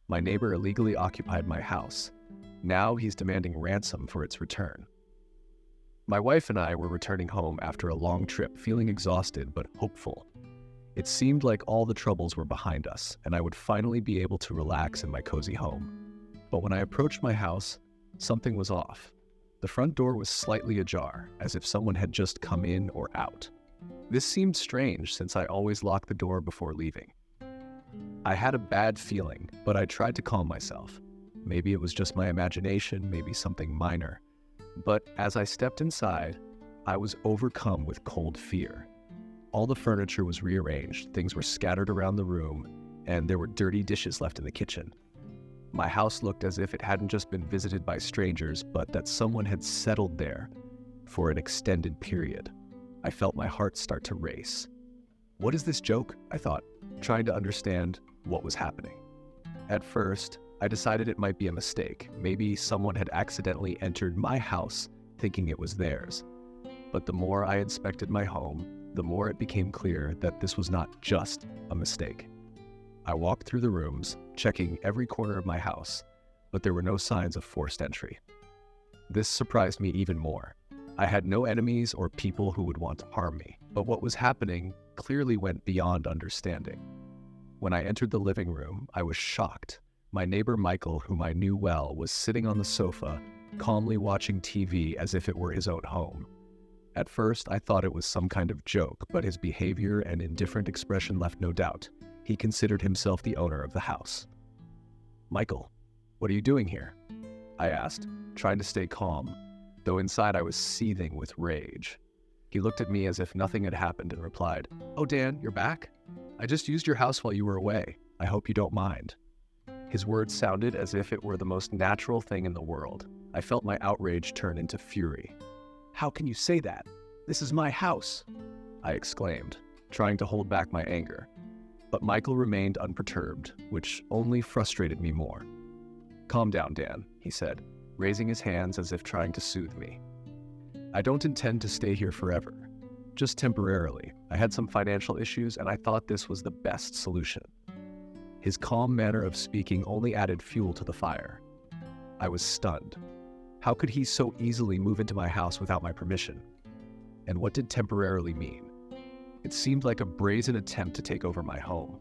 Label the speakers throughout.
Speaker 1: My neighbor illegally occupied my house. Now he's demanding ransom for its return. My wife and I were returning home after a long trip, feeling exhausted but hopeful. It seemed like all the troubles were behind us, and I would finally be able to relax in my cozy home. But when I approached my house, something was off. The front door was slightly ajar, as if someone had just come in or out. This seemed strange since I always locked the door before leaving. I had a bad feeling, but I tried to calm myself. Maybe it was just my imagination, maybe something minor. But as I stepped inside, I was overcome with cold fear. All the furniture was rearranged, things were scattered around the room, and there were dirty dishes left in the kitchen. My house looked as if it hadn't just been visited by strangers, but that someone had settled there for an extended period. I felt my heart start to race. What is this joke? I thought, trying to understand what was happening. At first, I decided it might be a mistake. Maybe someone had accidentally entered my house thinking it was theirs. But the more I inspected my home, the more it became clear that this was not just a mistake. I walked through the rooms, checking every corner of my house, but there were no signs of forced entry. This surprised me even more. I had no enemies or people who would want to harm me, but what was happening clearly went beyond understanding. When I entered the living room, I was shocked. My neighbor Michael, whom I knew well, was sitting on the sofa, calmly watching TV as if it were his own home. At first, I thought it was some kind of joke, but his behavior and indifferent expression left no doubt. He considered himself the owner of the house. "Michael, what are you doing here?" I asked, trying to stay calm, though inside I was seething with rage. He looked at me as if nothing had happened and replied, "Oh, Dan, you're back? I just used your house while you were away. I hope you don't mind." His words sounded as if it were the most natural thing in the world. I felt my outrage turn into fury. "How can you say that? This is my house!" I exclaimed, trying to hold back my anger. But Michael remained unperturbed, which only frustrated me more. "Calm down, Dan," he said, raising his hands as if trying to soothe me. "I don't intend to stay here forever, just temporarily. I had some financial issues and I thought this was the best solution." His calm manner of speaking only added fuel to the fire. I was stunned. How could he so easily move into my house without my permission? And what did temporarily mean? It seemed like a brazen attempt to take over my home.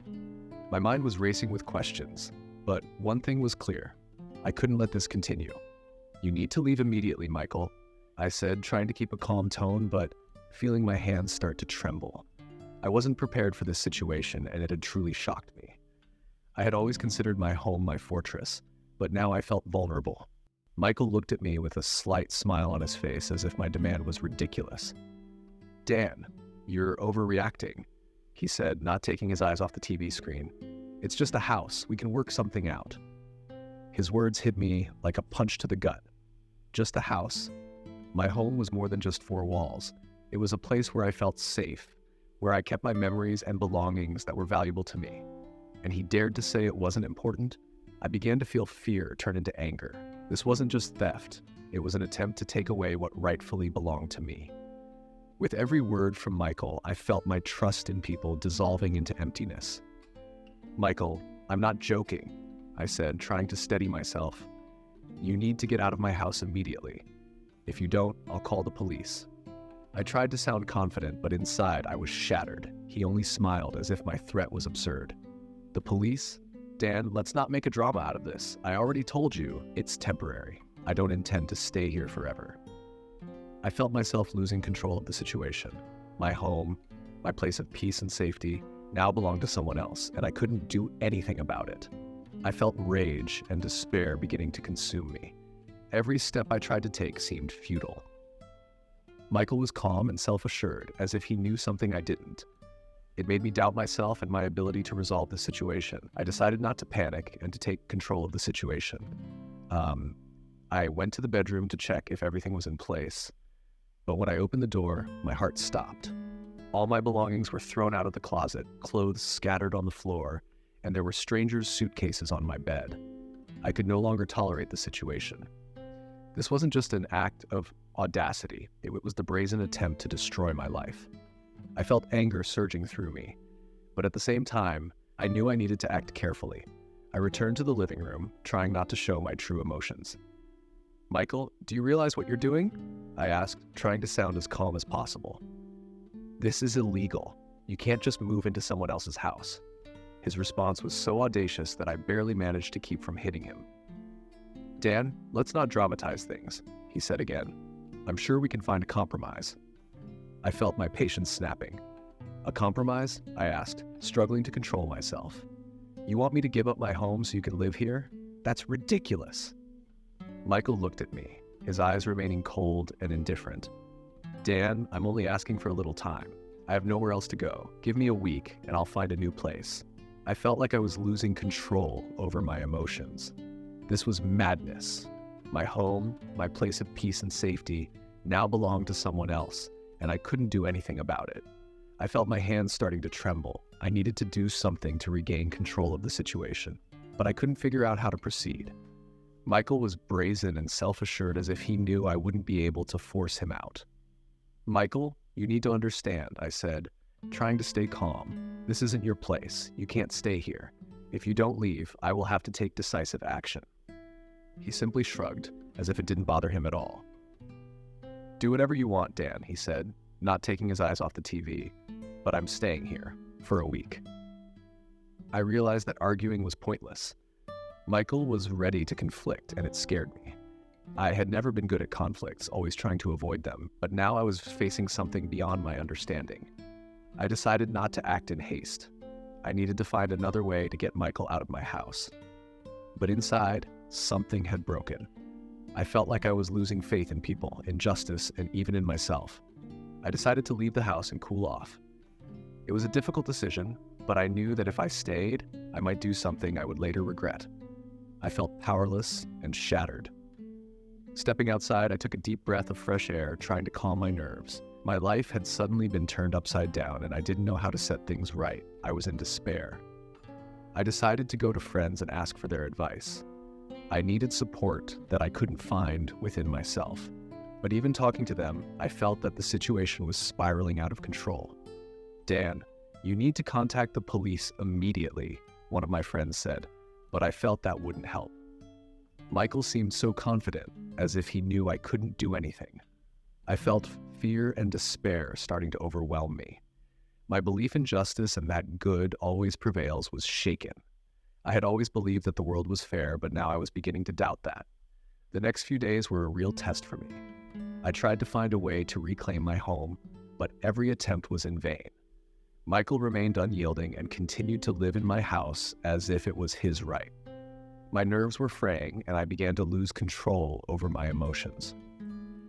Speaker 1: My mind was racing with questions, but one thing was clear. I couldn't let this continue. "You need to leave immediately, Michael," I said, trying to keep a calm tone, but feeling my hands start to tremble. I wasn't prepared for this situation, and it had truly shocked me. I had always considered my home my fortress, but now I felt vulnerable. Michael looked at me with a slight smile on his face as if my demand was ridiculous. "Dan, you're overreacting," he said, not taking his eyes off the TV screen. "It's just a house. We can work something out." His words hit me like a punch to the gut. Just a house? My home was more than just four walls. It was a place where I felt safe, where I kept my memories and belongings that were valuable to me. And he dared to say it wasn't important? I began to feel fear turn into anger. This wasn't just theft. It was an attempt to take away what rightfully belonged to me. With every word from Michael, I felt my trust in people dissolving into emptiness. "Michael, I'm not joking," I said, trying to steady myself. "You need to get out of my house immediately. If you don't, I'll call the police." I tried to sound confident, but inside I was shattered. He only smiled as if my threat was absurd. "The police? Dan, let's not make a drama out of this. I already told you it's temporary. I don't intend to stay here forever." I felt myself losing control of the situation. My home, my place of peace and safety, now belonged to someone else, and I couldn't do anything about it. I felt rage and despair beginning to consume me. Every step I tried to take seemed futile. Michael was calm and self-assured, as if he knew something I didn't. It made me doubt myself and my ability to resolve the situation. I decided not to panic and to take control of the situation. I went to the bedroom to check if everything was in place. But when I opened the door, my heart stopped. All my belongings were thrown out of the closet, clothes scattered on the floor, and there were strangers' suitcases on my bed. I could no longer tolerate the situation. This wasn't just an act of audacity, it was the brazen attempt to destroy my life. I felt anger surging through me, but at the same time, I knew I needed to act carefully. I returned to the living room, trying not to show my true emotions. "Michael, do you realize what you're doing?" I asked, trying to sound as calm as possible. "This is illegal. You can't just move into someone else's house." His response was so audacious that I barely managed to keep from hitting him. "Dan, let's not dramatize things," he said again. "I'm sure we can find a compromise." I felt my patience snapping. "A compromise?" I asked, struggling to control myself. "You want me to give up my home so you can live here? That's ridiculous." Michael looked at me, his eyes remaining cold and indifferent. "Dan, I'm only asking for a little time. I have nowhere else to go. Give me a week and I'll find a new place." I felt like I was losing control over my emotions. This was madness. My home, my place of peace and safety, now belonged to someone else, and I couldn't do anything about it. I felt my hands starting to tremble. I needed to do something to regain control of the situation, but I couldn't figure out how to proceed. Michael was brazen and self-assured, as if he knew I wouldn't be able to force him out. "Michael, you need to understand," I said, trying to stay calm. "This isn't your place. You can't stay here. If you don't leave, I will have to take decisive action." He simply shrugged, as if it didn't bother him at all. "Do whatever you want, Dan," he said, not taking his eyes off the TV, "but I'm staying here for a week." I realized that arguing was pointless. Michael was ready to conflict, and it scared me. I had never been good at conflicts, always trying to avoid them, but now I was facing something beyond my understanding. I decided not to act in haste. I needed to find another way to get Michael out of my house. But inside, something had broken. I felt like I was losing faith in people, in justice, and even in myself. I decided to leave the house and cool off. It was a difficult decision, but I knew that if I stayed, I might do something I would later regret. I felt powerless and shattered. Stepping outside, I took a deep breath of fresh air, trying to calm my nerves. My life had suddenly been turned upside down, and I didn't know how to set things right. I was in despair. I decided to go to friends and ask for their advice. I needed support that I couldn't find within myself. But even talking to them, I felt that the situation was spiraling out of control. "Dan, you need to contact the police immediately," one of my friends said, but I felt that wouldn't help. Michael seemed so confident, as if he knew I couldn't do anything. I felt fear and despair starting to overwhelm me. My belief in justice and that good always prevails was shaken. I had always believed that the world was fair, but now I was beginning to doubt that. The next few days were a real test for me. I tried to find a way to reclaim my home, but every attempt was in vain. Michael remained unyielding and continued to live in my house as if it was his right. My nerves were fraying, and I began to lose control over my emotions.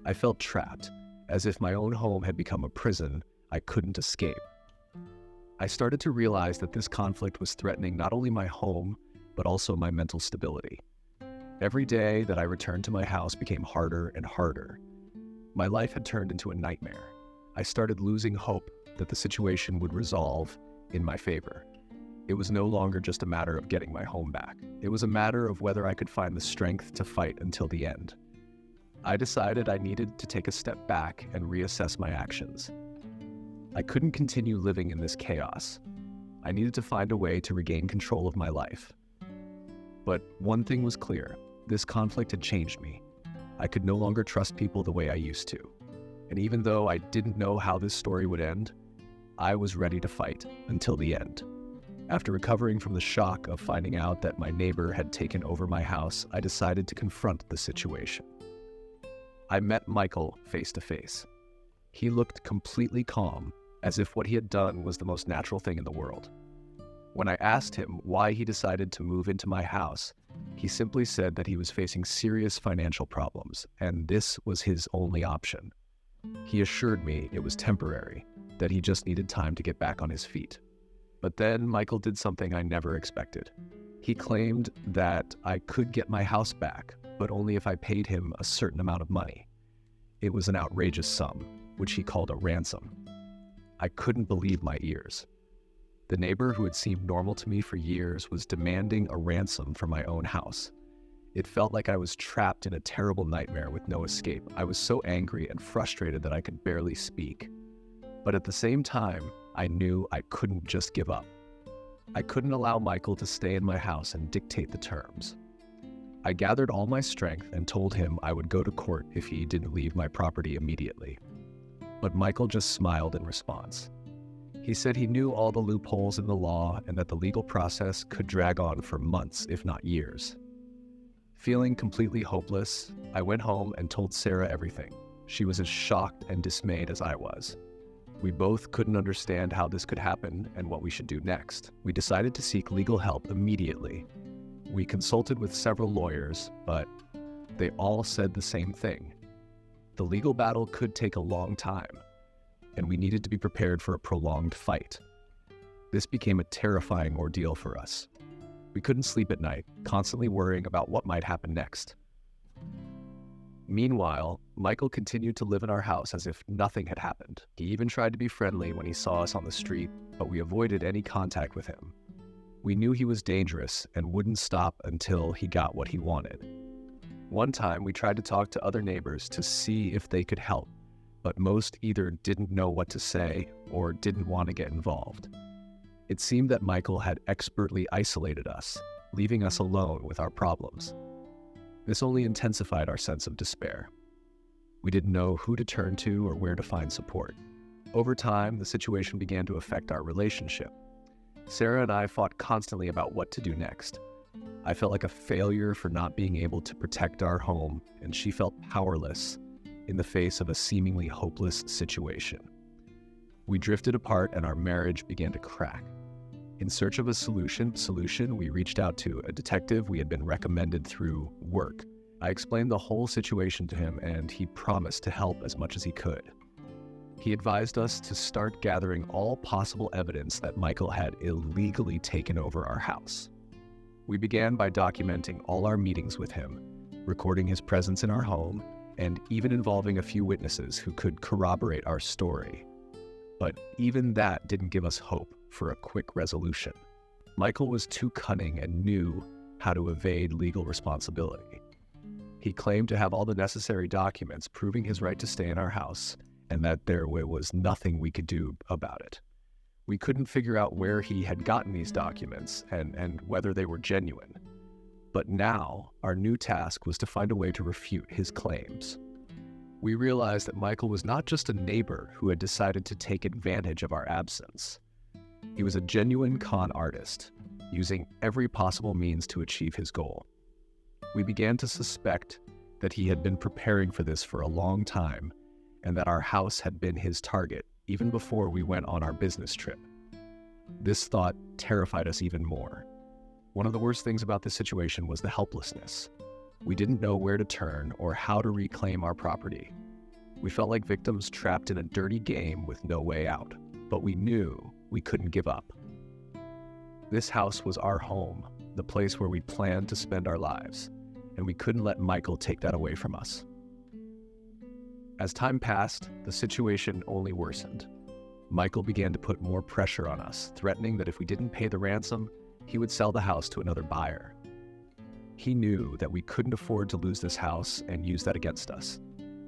Speaker 1: I felt trapped, as if my own home had become a prison I couldn't escape. I started to realize that this conflict was threatening not only my home, but also my mental stability. Every day that I returned to my house became harder and harder. My life had turned into a nightmare. I started losing hope that the situation would resolve in my favor. It was no longer just a matter of getting my home back. It was a matter of whether I could find the strength to fight until the end. I decided I needed to take a step back and reassess my actions. I couldn't continue living in this chaos. I needed to find a way to regain control of my life. But one thing was clear: this conflict had changed me. I could no longer trust people the way I used to. And even though I didn't know how this story would end, I was ready to fight until the end. After recovering from the shock of finding out that my neighbor had taken over my house, I decided to confront the situation. I met Michael face to face. He looked completely calm, as if what he had done was the most natural thing in the world. When I asked him why he decided to move into my house, he simply said that he was facing serious financial problems, and this was his only option. He assured me it was temporary, that he just needed time to get back on his feet. But then Michael did something I never expected. He claimed that I could get my house back, but only if I paid him a certain amount of money. It was an outrageous sum, which he called a ransom. I couldn't believe my ears. The neighbor who had seemed normal to me for years was demanding a ransom for my own house. It felt like I was trapped in a terrible nightmare with no escape. I was so angry and frustrated that I could barely speak. But at the same time, I knew I couldn't just give up. I couldn't allow Michael to stay in my house and dictate the terms. I gathered all my strength and told him I would go to court if he didn't leave my property immediately. But Michael just smiled in response. He said he knew all the loopholes in the law and that the legal process could drag on for months, if not years. Feeling completely hopeless, I went home and told Sarah everything. She was as shocked and dismayed as I was. We both couldn't understand how this could happen and what we should do next. We decided to seek legal help immediately. We consulted with several lawyers, but they all said the same thing. The legal battle could take a long time, and we needed to be prepared for a prolonged fight. This became a terrifying ordeal for us. We couldn't sleep at night, constantly worrying about what might happen next. Meanwhile, Michael continued to live in our house as if nothing had happened. He even tried to be friendly when he saw us on the street, but we avoided any contact with him. We knew he was dangerous and wouldn't stop until he got what he wanted. One time, we tried to talk to other neighbors to see if they could help, but most either didn't know what to say or didn't want to get involved. It seemed that Michael had expertly isolated us, leaving us alone with our problems. This only intensified our sense of despair. We didn't know who to turn to or where to find support. Over time, the situation began to affect our relationship. Sarah and I fought constantly about what to do next. I felt like a failure for not being able to protect our home, and she felt powerless in the face of a seemingly hopeless situation. We drifted apart and our marriage began to crack. In search of a solution, we reached out to a detective we had been recommended through work. I explained the whole situation to him and he promised to help as much as he could. He advised us to start gathering all possible evidence that Michael had illegally taken over our house. We began by documenting all our meetings with him, recording his presence in our home, and even involving a few witnesses who could corroborate our story. But even that didn't give us hope for a quick resolution. Michael was too cunning and knew how to evade legal responsibility. He claimed to have all the necessary documents proving his right to stay in our house and that there was nothing we could do about it. We couldn't figure out where he had gotten these documents and whether they were genuine. But now, our new task was to find a way to refute his claims. We realized that Michael was not just a neighbor who had decided to take advantage of our absence. He was a genuine con artist, using every possible means to achieve his goal. We began to suspect that he had been preparing for this for a long time and that our house had been his target even before we went on our business trip. This thought terrified us even more. One of the worst things about this situation was the helplessness. We didn't know where to turn or how to reclaim our property. We felt like victims trapped in a dirty game with no way out, but we knew we couldn't give up. This house was our home, the place where we planned to spend our lives, and we couldn't let Michael take that away from us. As time passed, the situation only worsened. Michael began to put more pressure on us, threatening that if we didn't pay the ransom, he would sell the house to another buyer. He knew that we couldn't afford to lose this house and use that against us.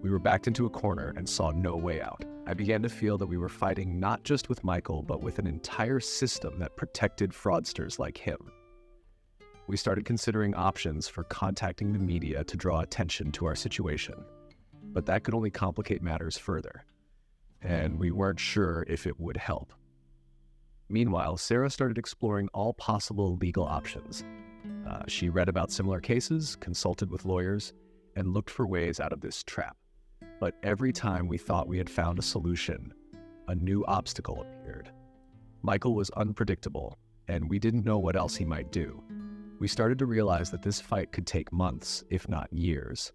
Speaker 1: We were backed into a corner and saw no way out. I began to feel that we were fighting not just with Michael, but with an entire system that protected fraudsters like him. We started considering options for contacting the media to draw attention to our situation, but that could only complicate matters further, and we weren't sure if it would help. Meanwhile, Sarah started exploring all possible legal options. She read about similar cases, consulted with lawyers, and looked for ways out of this trap. But every time we thought we had found a solution, a new obstacle appeared. Michael was unpredictable, and we didn't know what else he might do. We started to realize that this fight could take months, if not years.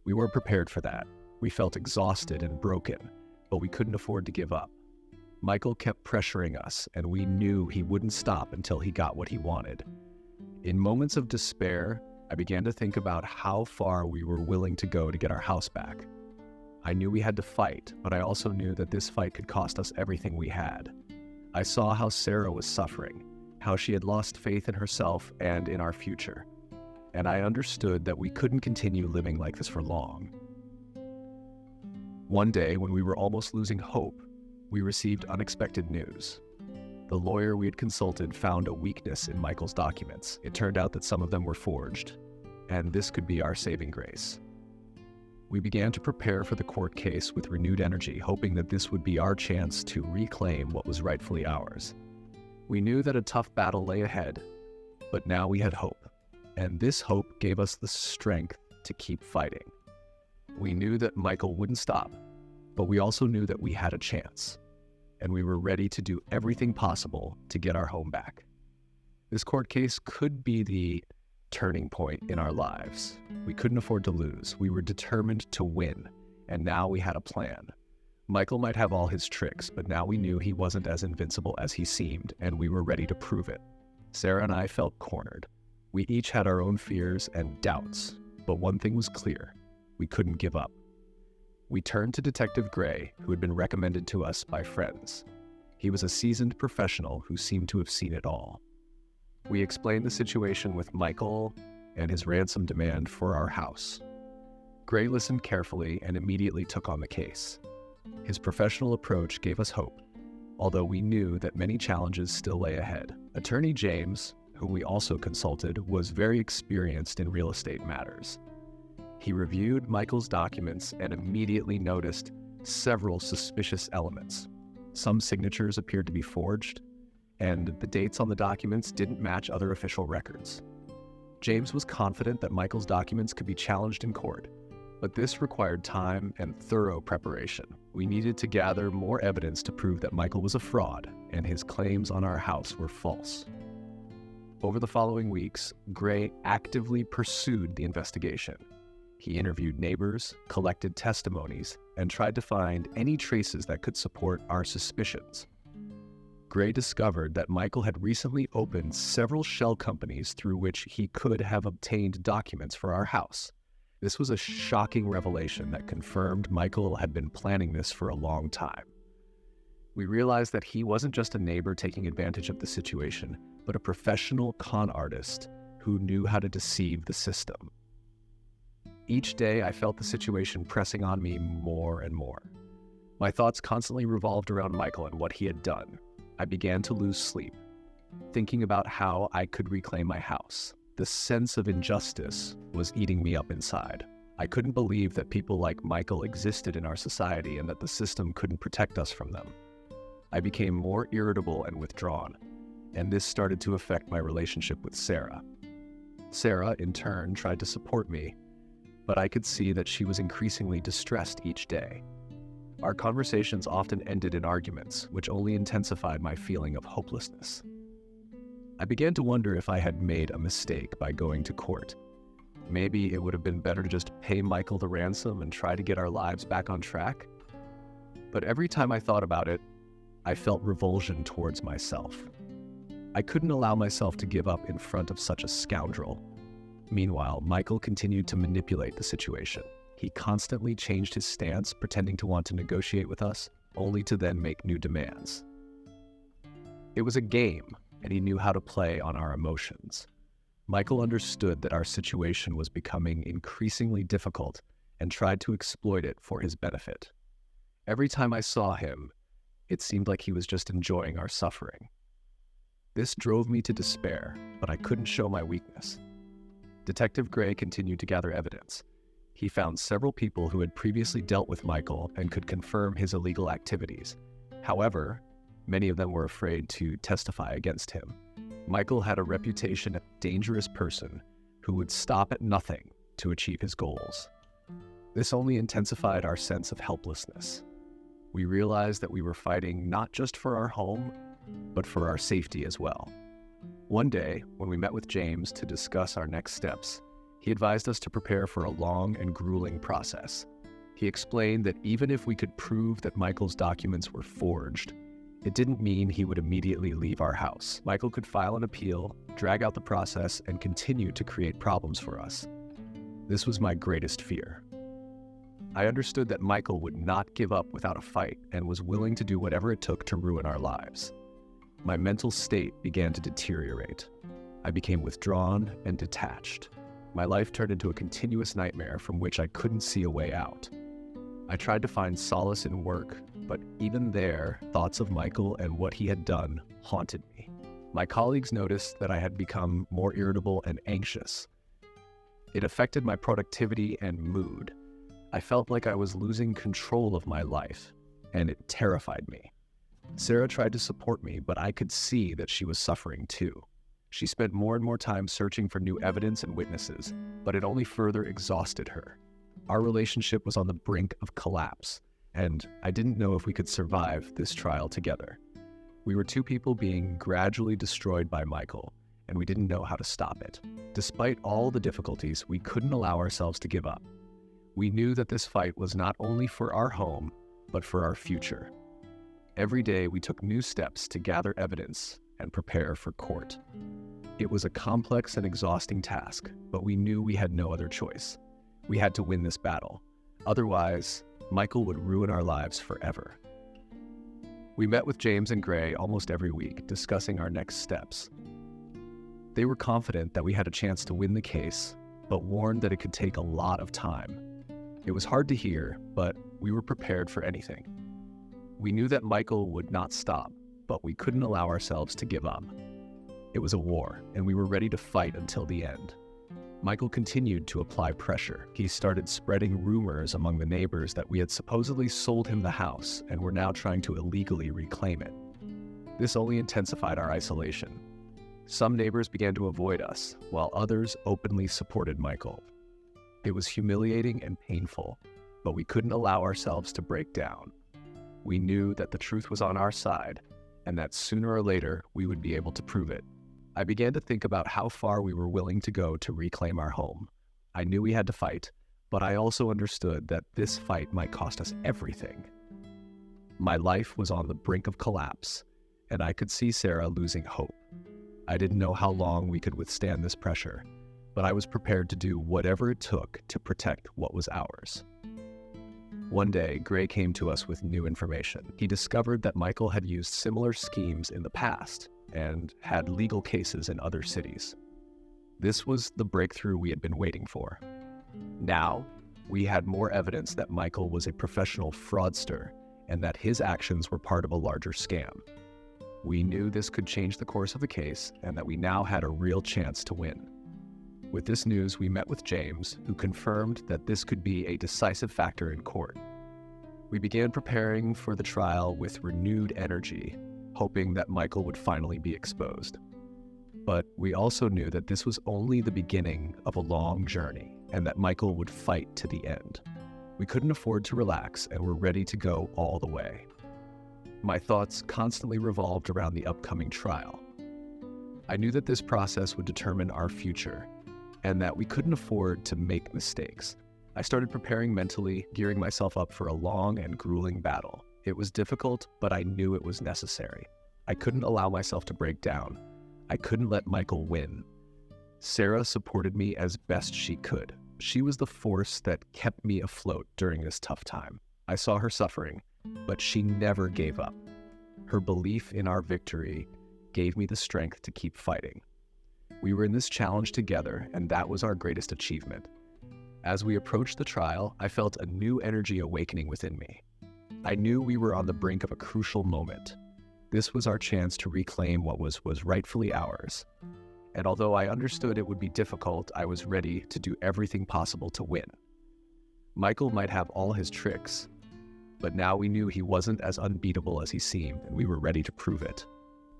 Speaker 1: We weren't prepared for that. We felt exhausted and broken, but we couldn't afford to give up. Michael kept pressuring us, and we knew he wouldn't stop until he got what he wanted. In moments of despair, I began to think about how far we were willing to go to get our house back. I knew we had to fight, but I also knew that this fight could cost us everything we had. I saw how Sarah was suffering, how she had lost faith in herself and in our future, and I understood that we couldn't continue living like this for long. One day, when we were almost losing hope, we received unexpected news. The lawyer we had consulted found a weakness in Michael's documents. It turned out that some of them were forged, and this could be our saving grace. We began to prepare for the court case with renewed energy, hoping that this would be our chance to reclaim what was rightfully ours. We knew that a tough battle lay ahead, but now we had hope, and this hope gave us the strength to keep fighting. We knew that Michael wouldn't stop, but we also knew that we had a chance, and we were ready to do everything possible to get our home back. This court case could be the turning point in our lives. We couldn't afford to lose. We were determined to win, and now we had a plan. Michael might have all his tricks, but now we knew he wasn't as invincible as he seemed, and we were ready to prove it. Sarah and I felt cornered. We each had our own fears and doubts, but one thing was clear: we couldn't give up. We turned to Detective Gray, who had been recommended to us by friends. He was a seasoned professional who seemed to have seen it all. We explained the situation with Michael and his ransom demand for our house. Gray listened carefully and immediately took on the case. His professional approach gave us hope, although we knew that many challenges still lay ahead. Attorney James, whom we also consulted, was very experienced in real estate matters. He reviewed Michael's documents and immediately noticed several suspicious elements. Some signatures appeared to be forged, and the dates on the documents didn't match other official records. James was confident that Michael's documents could be challenged in court, but this required time and thorough preparation. We needed to gather more evidence to prove that Michael was a fraud and his claims on our house were false. Over the following weeks, Gray actively pursued the investigation. He interviewed neighbors, collected testimonies, and tried to find any traces that could support our suspicions. Gray discovered that Michael had recently opened several shell companies through which he could have obtained documents for our house. This was a shocking revelation that confirmed Michael had been planning this for a long time. We realized that he wasn't just a neighbor taking advantage of the situation, but a professional con artist who knew how to deceive the system. Each day, I felt the situation pressing on me more and more. My thoughts constantly revolved around Michael and what he had done. I began to lose sleep, thinking about how I could reclaim my house. The sense of injustice was eating me up inside. I couldn't believe that people like Michael existed in our society and that the system couldn't protect us from them. I became more irritable and withdrawn, and this started to affect my relationship with Sarah. Sarah, in turn, tried to support me, but I could see that she was increasingly distressed each day. Our conversations often ended in arguments, which only intensified my feeling of hopelessness. I began to wonder if I had made a mistake by going to court. Maybe it would have been better to just pay Michael the ransom and try to get our lives back on track. But every time I thought about it, I felt revulsion towards myself. I couldn't allow myself to give up in front of such a scoundrel. Meanwhile, Michael continued to manipulate the situation. He constantly changed his stance, pretending to want to negotiate with us, only to then make new demands. It was a game, and he knew how to play on our emotions. Michael understood that our situation was becoming increasingly difficult and tried to exploit it for his benefit. Every time I saw him, it seemed like he was just enjoying our suffering. This drove me to despair, but I couldn't show my weakness. Detective Gray continued to gather evidence. He found several people who had previously dealt with Michael and could confirm his illegal activities. However, many of them were afraid to testify against him. Michael had a reputation as a dangerous person who would stop at nothing to achieve his goals. This only intensified our sense of helplessness. We realized that we were fighting not just for our home, but for our safety as well. One day, when we met with James to discuss our next steps, he advised us to prepare for a long and grueling process. He explained that even if we could prove that Michael's documents were forged, it didn't mean he would immediately leave our house. Michael could file an appeal, drag out the process, and continue to create problems for us. This was my greatest fear. I understood that Michael would not give up without a fight and was willing to do whatever it took to ruin our lives. My mental state began to deteriorate. I became withdrawn and detached. My life turned into a continuous nightmare from which I couldn't see a way out. I tried to find solace in work, but even there, thoughts of Michael and what he had done haunted me. My colleagues noticed that I had become more irritable and anxious. It affected my productivity and mood. I felt like I was losing control of my life, and it terrified me. Sarah tried to support me, but I could see that she was suffering too. She spent more and more time searching for new evidence and witnesses, but it only further exhausted her. Our relationship was on the brink of collapse, and I didn't know if we could survive this trial together. We were two people being gradually destroyed by Michael, and we didn't know how to stop it. Despite all the difficulties, we couldn't allow ourselves to give up. We knew that this fight was not only for our home, but for our future. Every day we took new steps to gather evidence and prepare for court. It was a complex and exhausting task, but we knew we had no other choice. We had to win this battle. Otherwise, Michael would ruin our lives forever. We met with James and Gray almost every week, discussing our next steps. They were confident that we had a chance to win the case, but warned that it could take a lot of time. It was hard to hear, but we were prepared for anything. We knew that Michael would not stop, but we couldn't allow ourselves to give up. It was a war, and we were ready to fight until the end. Michael continued to apply pressure. He started spreading rumors among the neighbors that we had supposedly sold him the house and were now trying to illegally reclaim it. This only intensified our isolation. Some neighbors began to avoid us, while others openly supported Michael. It was humiliating and painful, but we couldn't allow ourselves to break down. We knew that the truth was on our side, and that sooner or later we would be able to prove it. I began to think about how far we were willing to go to reclaim our home. I knew we had to fight, but I also understood that this fight might cost us everything. My life was on the brink of collapse, and I could see Sarah losing hope. I didn't know how long we could withstand this pressure, but I was prepared to do whatever it took to protect what was ours. One day, Gray came to us with new information. He discovered that Michael had used similar schemes in the past and had legal cases in other cities. This was the breakthrough we had been waiting for. Now, we had more evidence that Michael was a professional fraudster and that his actions were part of a larger scam. We knew this could change the course of the case and that we now had a real chance to win. With this news, we met with James, who confirmed that this could be a decisive factor in court. We began preparing for the trial with renewed energy, hoping that Michael would finally be exposed. But we also knew that this was only the beginning of a long journey and that Michael would fight to the end. We couldn't afford to relax and were ready to go all the way. My thoughts constantly revolved around the upcoming trial. I knew that this process would determine our future and that we couldn't afford to make mistakes. I started preparing mentally, gearing myself up for a long and grueling battle. It was difficult, but I knew it was necessary. I couldn't allow myself to break down. I couldn't let Michael win. Sarah supported me as best she could. She was the force that kept me afloat during this tough time. I saw her suffering, but she never gave up. Her belief in our victory gave me the strength to keep fighting. We were in this challenge together, and that was our greatest achievement. As we approached the trial, I felt a new energy awakening within me. I knew we were on the brink of a crucial moment. This was our chance to reclaim what was rightfully ours. And although I understood it would be difficult, I was ready to do everything possible to win. Michael might have all his tricks, but now we knew he wasn't as unbeatable as he seemed, and we were ready to prove it.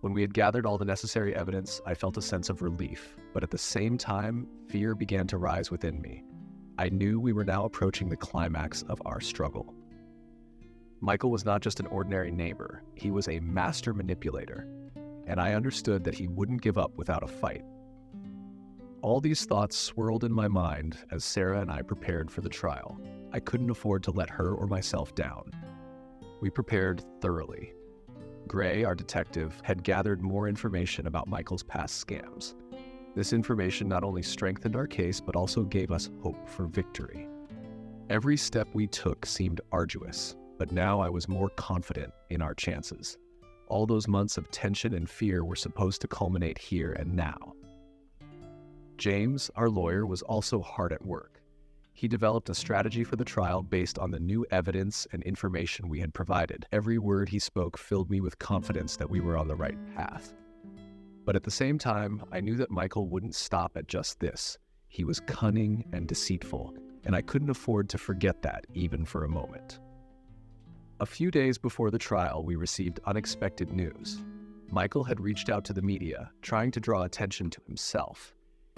Speaker 1: When we had gathered all the necessary evidence, I felt a sense of relief, but at the same time, fear began to rise within me. I knew we were now approaching the climax of our struggle. Michael was not just an ordinary neighbor, he was a master manipulator, and I understood that he wouldn't give up without a fight. All these thoughts swirled in my mind as Sarah and I prepared for the trial. I couldn't afford to let her or myself down. We prepared thoroughly. Gray, our detective, had gathered more information about Michael's past scams. This information not only strengthened our case, but also gave us hope for victory. Every step we took seemed arduous, but now I was more confident in our chances. All those months of tension and fear were supposed to culminate here and now. James, our lawyer, was also hard at work. He developed a strategy for the trial based on the new evidence and information we had provided. Every word he spoke filled me with confidence that we were on the right path. But at the same time, I knew that Michael wouldn't stop at just this. He was cunning and deceitful, and I couldn't afford to forget that even for a moment. A few days before the trial, we received unexpected news. Michael had reached out to the media, trying to draw attention to himself.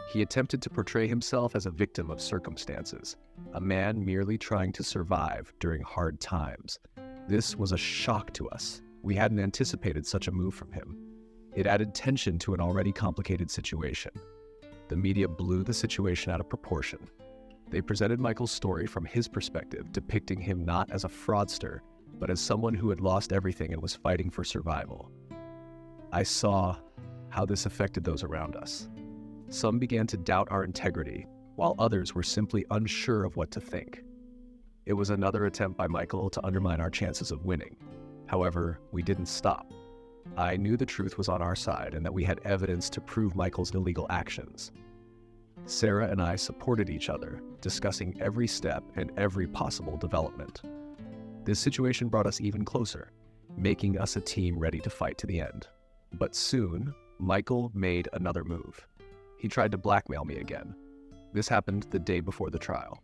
Speaker 1: He attempted to portray himself as a victim of circumstances, a man merely trying to survive during hard times. This was a shock to us. We hadn't anticipated such a move from him. It added tension to an already complicated situation. The media blew the situation out of proportion. They presented Michael's story from his perspective, depicting him not as a fraudster, but as someone who had lost everything and was fighting for survival. I saw how this affected those around us. Some began to doubt our integrity, while others were simply unsure of what to think. It was another attempt by Michael to undermine our chances of winning. However, we didn't stop. I knew the truth was on our side and that we had evidence to prove Michael's illegal actions. Sarah and I supported each other, discussing every step and every possible development. This situation brought us even closer, making us a team ready to fight to the end. But soon, Michael made another move. He tried to blackmail me again. This happened the day before the trial.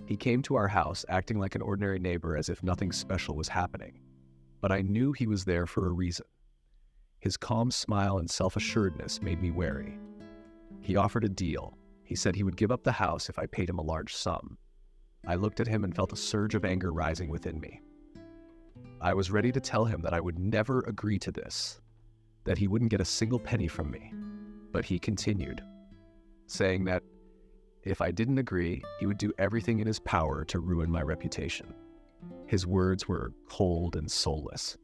Speaker 1: He came to our house acting like an ordinary neighbor as if nothing special was happening. But I knew he was there for a reason. His calm smile and self-assuredness made me wary. He offered a deal. He said he would give up the house if I paid him a large sum. I looked at him and felt a surge of anger rising within me. I was ready to tell him that I would never agree to this, that he wouldn't get a single penny from me. But he continued, saying that if I didn't agree, he would do everything in his power to ruin my reputation. His words were cold and soulless.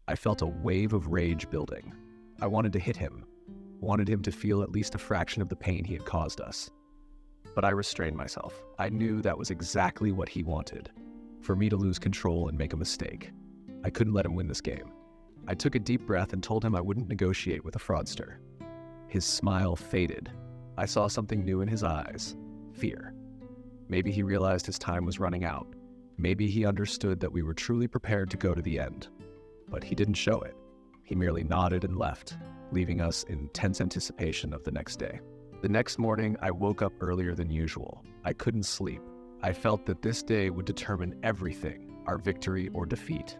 Speaker 1: I felt a wave of rage building. I wanted to hit him, wanted him to feel at least a fraction of the pain he had caused us. But I restrained myself. I knew that was exactly what he wanted, for me to lose control and make a mistake. I couldn't let him win this game. I took a deep breath and told him I wouldn't negotiate with a fraudster. His smile faded. I saw something new in his eyes, fear. Maybe he realized his time was running out. Maybe he understood that we were truly prepared to go to the end. But he didn't show it. He merely nodded and left, leaving us in tense anticipation of the next day. The next morning, I woke up earlier than usual. I couldn't sleep. I felt that this day would determine everything, our victory or defeat.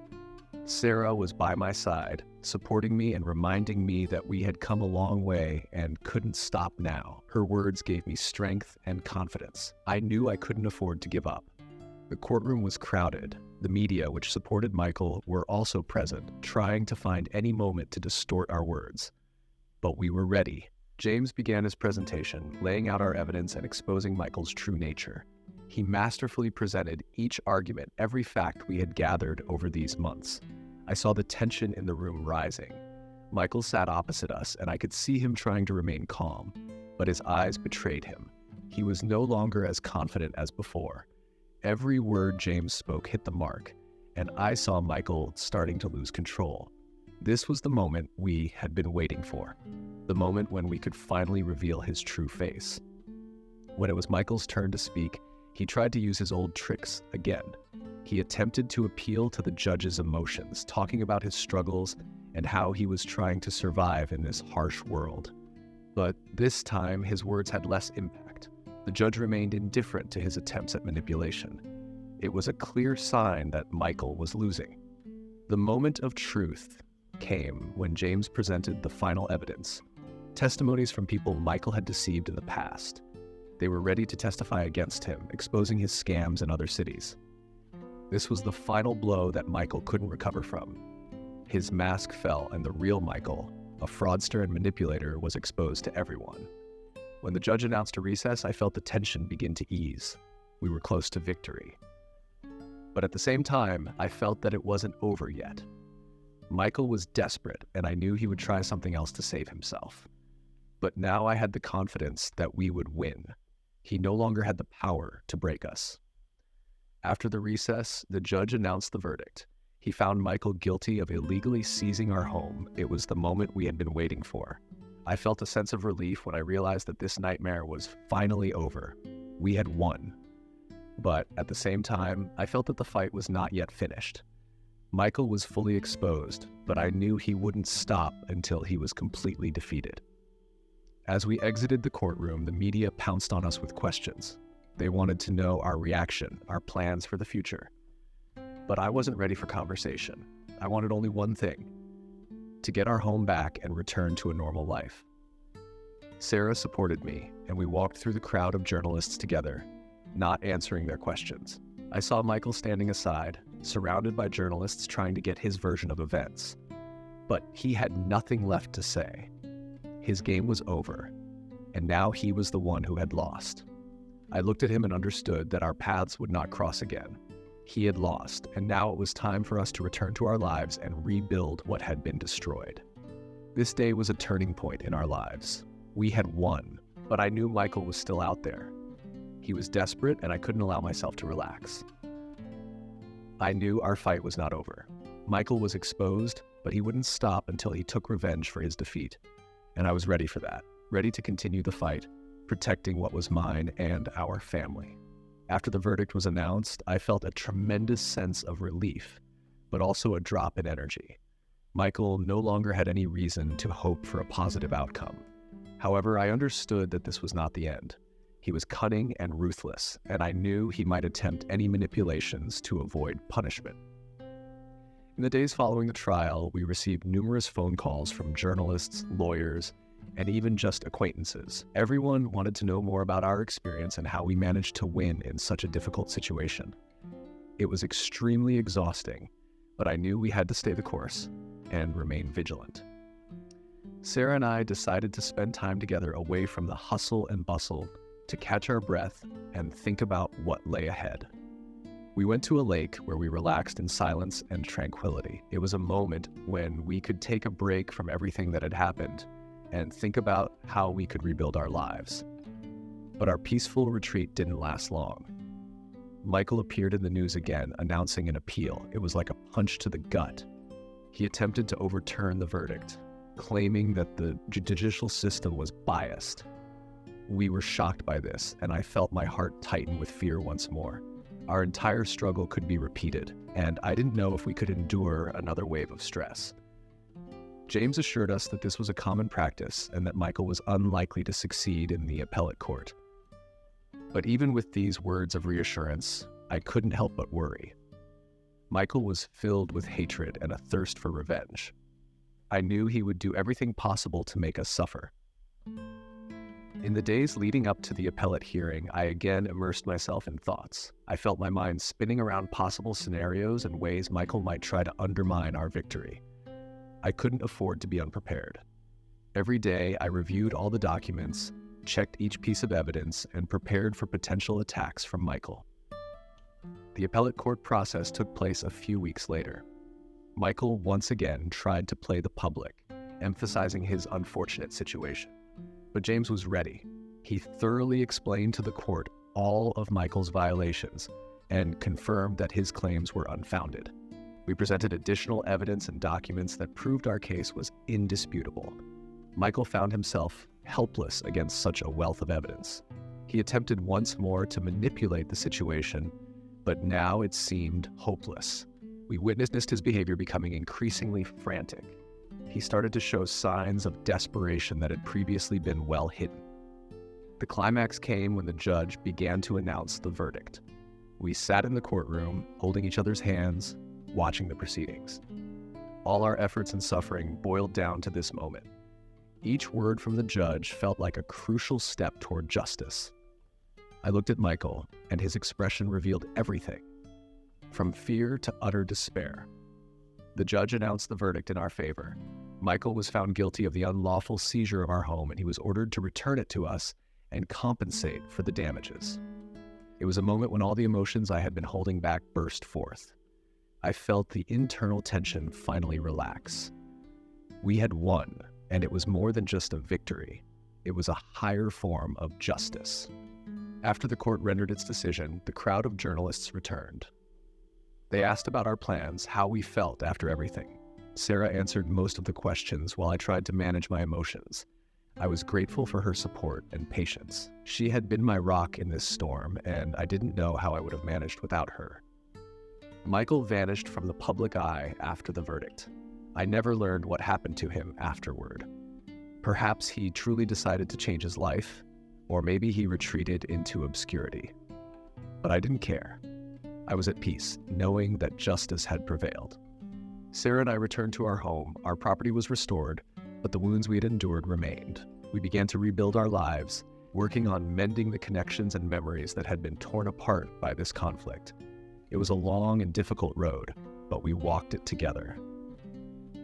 Speaker 1: Sarah was by my side, supporting me and reminding me that we had come a long way and couldn't stop now. Her words gave me strength and confidence. I knew I couldn't afford to give up. The courtroom was crowded. The media, which supported Michael, were also present, trying to find any moment to distort our words. But we were ready. James began his presentation, laying out our evidence and exposing Michael's true nature. He masterfully presented each argument, every fact we had gathered over these months. I saw the tension in the room rising. Michael sat opposite us, and I could see him trying to remain calm, but his eyes betrayed him. He was no longer as confident as before. Every word James spoke hit the mark, and I saw Michael starting to lose control. This was the moment we had been waiting for, the moment when we could finally reveal his true face. When it was Michael's turn to speak, he tried to use his old tricks again. He attempted to appeal to the judge's emotions, talking about his struggles and how he was trying to survive in this harsh world. But this time, his words had less impact. The judge remained indifferent to his attempts at manipulation. It was a clear sign that Michael was losing. The moment of truth came when James presented the final evidence, testimonies from people Michael had deceived in the past. They were ready to testify against him, exposing his scams in other cities. This was the final blow that Michael couldn't recover from. His mask fell, and the real Michael, a fraudster and manipulator, was exposed to everyone. When the judge announced a recess, I felt the tension begin to ease. We were close to victory. But at the same time, I felt that it wasn't over yet. Michael was desperate, and I knew he would try something else to save himself. But now I had the confidence that we would win. He no longer had the power to break us. After the recess, the judge announced the verdict. He found Michael guilty of illegally seizing our home. It was the moment we had been waiting for. I felt a sense of relief when I realized that this nightmare was finally over. We had won. But at the same time, I felt that the fight was not yet finished. Michael was fully exposed, but I knew he wouldn't stop until he was completely defeated. As we exited the courtroom, the media pounced on us with questions. They wanted to know our reaction, our plans for the future. But I wasn't ready for conversation. I wanted only one thing: to get our home back and return to a normal life. Sarah supported me, and we walked through the crowd of journalists together, not answering their questions. I saw Michael standing aside, surrounded by journalists trying to get his version of events. But he had nothing left to say. His game was over, and now he was the one who had lost. I looked at him and understood that our paths would not cross again. He had lost, and now it was time for us to return to our lives and rebuild what had been destroyed. This day was a turning point in our lives. We had won, but I knew Michael was still out there. He was desperate, and I couldn't allow myself to relax. I knew our fight was not over. Michael was exposed, but he wouldn't stop until he took revenge for his defeat. And I was ready for that, ready to continue the fight, protecting what was mine and our family. After the verdict was announced, I felt a tremendous sense of relief, but also a drop in energy. Michael no longer had any reason to hope for a positive outcome. However, I understood that this was not the end. He was cunning and ruthless, and I knew he might attempt any manipulations to avoid punishment. In the days following the trial, we received numerous phone calls from journalists, lawyers, and even just acquaintances. Everyone wanted to know more about our experience and how we managed to win in such a difficult situation. It was extremely exhausting, but I knew we had to stay the course and remain vigilant. Sarah and I decided to spend time together away from the hustle and bustle to catch our breath and think about what lay ahead. We went to a lake where we relaxed in silence and tranquility. It was a moment when we could take a break from everything that had happened and think about how we could rebuild our lives. But our peaceful retreat didn't last long. Michael appeared in the news again, announcing an appeal. It was like a punch to the gut. He attempted to overturn the verdict, claiming that the judicial system was biased. We were shocked by this, and I felt my heart tighten with fear once more. Our entire struggle could be repeated, and I didn't know if we could endure another wave of stress. James assured us that this was a common practice and that Michael was unlikely to succeed in the appellate court. But even with these words of reassurance, I couldn't help but worry. Michael was filled with hatred and a thirst for revenge. I knew he would do everything possible to make us suffer. In the days leading up to the appellate hearing, I again immersed myself in thoughts. I felt my mind spinning around possible scenarios and ways Michael might try to undermine our victory. I couldn't afford to be unprepared. Every day, I reviewed all the documents, checked each piece of evidence, and prepared for potential attacks from Michael. The appellate court process took place a few weeks later. Michael once again tried to play the public, emphasizing his unfortunate situation. But James was ready. He thoroughly explained to the court all of Michael's violations and confirmed that his claims were unfounded. We presented additional evidence and documents that proved our case was indisputable. Michael found himself helpless against such a wealth of evidence. He attempted once more to manipulate the situation, but now it seemed hopeless. We witnessed his behavior becoming increasingly frantic. He started to show signs of desperation that had previously been well hidden. The climax came when the judge began to announce the verdict. We sat in the courtroom, holding each other's hands, watching the proceedings. All our efforts and suffering boiled down to this moment. Each word from the judge felt like a crucial step toward justice. I looked at Michael, and his expression revealed everything, from fear to utter despair. The judge announced the verdict in our favor. Michael was found guilty of the unlawful seizure of our home, and he was ordered to return it to us and compensate for the damages. It was a moment when all the emotions I had been holding back burst forth. I felt the internal tension finally relax. We had won, and it was more than just a victory. It was a higher form of justice. After the court rendered its decision, the crowd of journalists returned. They asked about our plans, how we felt after everything. Sarah answered most of the questions while I tried to manage my emotions. I was grateful for her support and patience. She had been my rock in this storm, and I didn't know how I would have managed without her. Michael vanished from the public eye after the verdict. I never learned what happened to him afterward. Perhaps he truly decided to change his life, or maybe he retreated into obscurity. But I didn't care. I was at peace, knowing that justice had prevailed. Sarah and I returned to our home. Our property was restored, but the wounds we had endured remained. We began to rebuild our lives, working on mending the connections and memories that had been torn apart by this conflict. It was a long and difficult road, but we walked it together.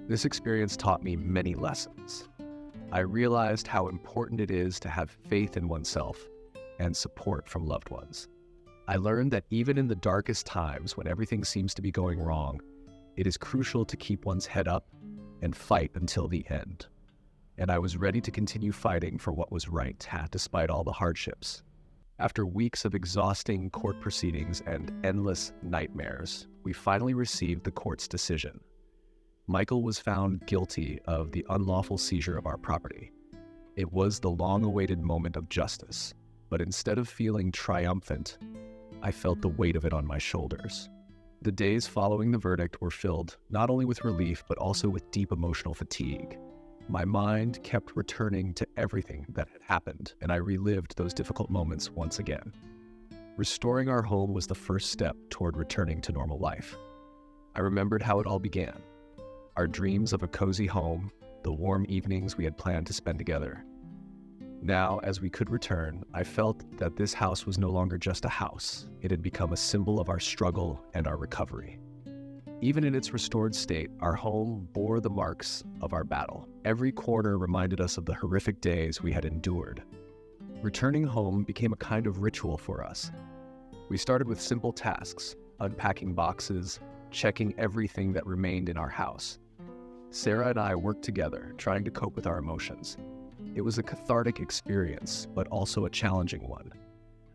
Speaker 1: This experience taught me many lessons. I realized how important it is to have faith in oneself and support from loved ones. I learned that even in the darkest times when everything seems to be going wrong, it is crucial to keep one's head up and fight until the end. And I was ready to continue fighting for what was right, despite all the hardships. After weeks of exhausting court proceedings and endless nightmares, we finally received the court's decision. Michael was found guilty of the unlawful seizure of our property. It was the long-awaited moment of justice, but instead of feeling triumphant, I felt the weight of it on my shoulders. The days following the verdict were filled not only with relief, but also with deep emotional fatigue. My mind kept returning to everything that had happened, and I relived those difficult moments once again. Restoring our home was the first step toward returning to normal life. I remembered how it all began. Our dreams of a cozy home, the warm evenings we had planned to spend together. Now, as we could return, I felt that this house was no longer just a house. It had become a symbol of our struggle and our recovery. Even in its restored state, our home bore the marks of our battle. Every corner reminded us of the horrific days we had endured. Returning home became a kind of ritual for us. We started with simple tasks, unpacking boxes, checking everything that remained in our house. Sarah and I worked together, trying to cope with our emotions. It was a cathartic experience, but also a challenging one.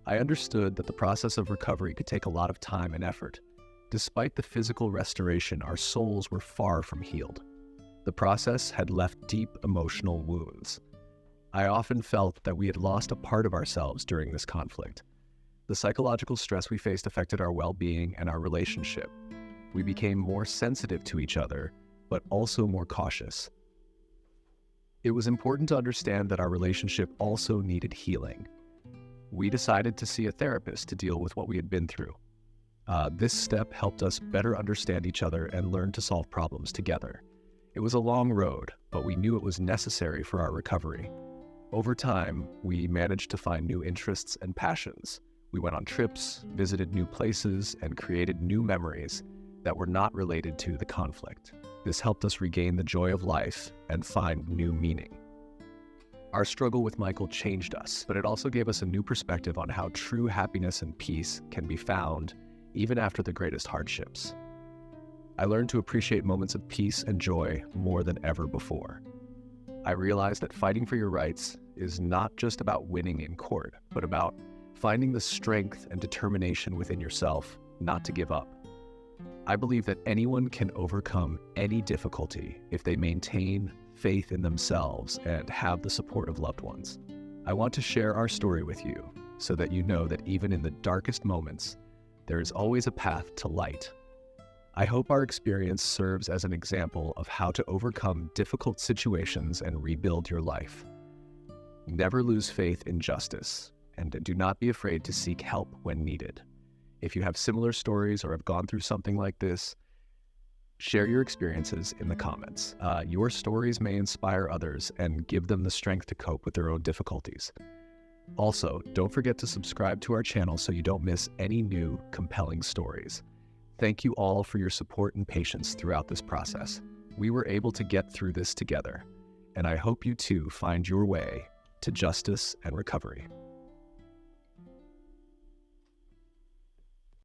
Speaker 1: I understood that the process of recovery could take a lot of time and effort. Despite the physical restoration, our souls were far from healed. The process had left deep emotional wounds. I often felt that we had lost a part of ourselves during this conflict. The psychological stress we faced affected our well-being and our relationship. We became more sensitive to each other, but also more cautious. It was important to understand that our relationship also needed healing. We decided to see a therapist to deal with what we had been through. This step helped us better understand each other and learn to solve problems together. It was a long road, but we knew it was necessary for our recovery. Over time, we managed to find new interests and passions. We went on trips, visited new places, and created new memories that were not related to the conflict. This helped us regain the joy of life and find new meaning. Our struggle with Michael changed us, but it also gave us a new perspective on how true happiness and peace can be found even after the greatest hardships. I learned to appreciate moments of peace and joy more than ever before. I realized that fighting for your rights is not just about winning in court, but about finding the strength and determination within yourself not to give up. I believe that anyone can overcome any difficulty if they maintain faith in themselves and have the support of loved ones. I want to share our story with you so that you know that even in the darkest moments, there is always a path to light. I hope our experience serves as an example of how to overcome difficult situations and rebuild your life. Never lose faith in justice, and do not be afraid to seek help when needed. If you have similar stories or have gone through something like this, share your experiences in the comments. Your stories may inspire others and give them the strength to cope with their own difficulties. Also, don't forget to subscribe to our channel so you don't miss any new compelling stories. Thank you all for your support and patience throughout this process. We were able to get through this together, and I hope you too find your way to justice and recovery.